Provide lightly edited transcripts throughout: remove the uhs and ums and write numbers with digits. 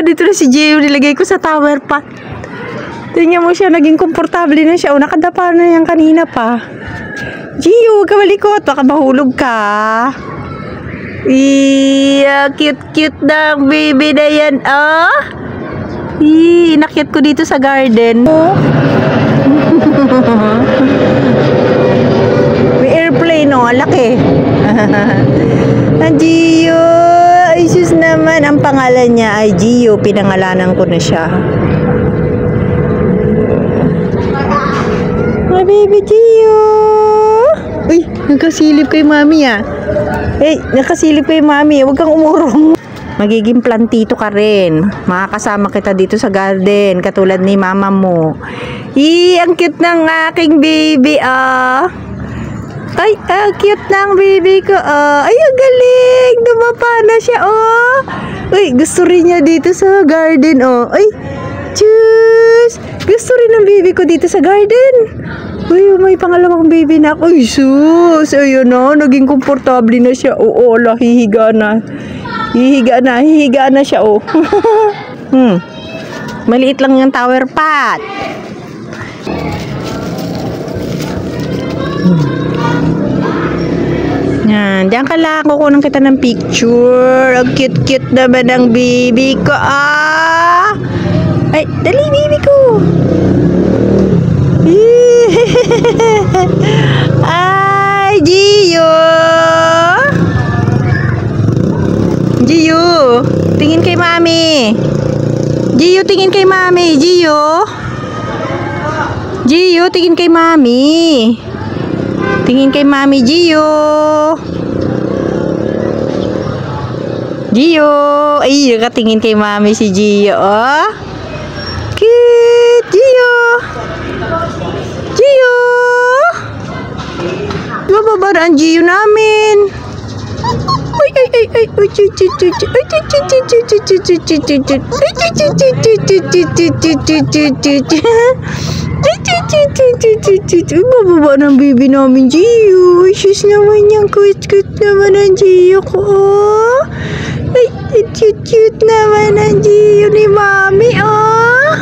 dito na si Gio. Nilagay ko sa tower pot. Tingnan mo siya, naging komportable na siya. O, nakadapa na yan kanina pa. Gio, huwag ka malikot. Baka mahulog ka. Cute-cute na ang baby na yan. Oh. Inakyat ko dito sa garden. May airplane, oh. Laki. Ang Gio. Ay, sus naman. Ang pangalan niya ay Gio. Pinangalanan ko na siya. My baby Gio. Uy, nakasilip kay mami ah. Hey, nakasilip kay mami. Huwag kang umurong. Magiging plantito ka rin. Makakasama kita dito sa garden. Katulad ni mama mo. Ang cute ng aking baby ah. Ay, cute ng baby ko ah. Ay, ang galing. Dumapa na siya oh. Uy, gusto rin niya dito sa garden oh. Ay, tschüss. Gusto rin ng baby ko dito sa garden. Uy, may pangalawang baby na ako. Uy, sus. Ayun na, naging komportable na siya. Oo, ala, hihiga na. Hihiga na siya, oh. Maliit lang yung tower pot. Yan, diyan ka lang. Kukunan kita ng picture. Ang cute-cute naman ang baby ko. Ah! Ay, dali, baby ko. Ay, Gio. Gio, tingin kay mami. Gio, tingin kay mami. Gio. Gio, tingin kay mami. Tingin kay mami, Gio. Gio. Ay, nakatingin kay mami si Gio, oh. Cute, Gio. Gio. Bababa na ang Gio namin. Bababa ng baby namin, Gio. Sus naman yung cute naman ang Gio ko. Ay, cute naman ang Gio ni mami, oh.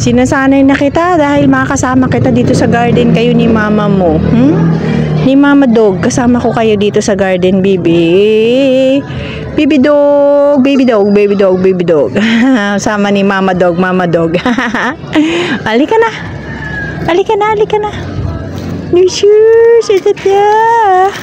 Sinasanay na kita dahil makakasama kita dito sa garden kayo ni mama mo. Ni mama dog. Kasama ko kayo dito sa garden, baby. Baby dog, baby dog, baby dog, baby dog. Sama ni mama dog, mama dog. Halika na. Halika na, halika na. Nusus, ito na.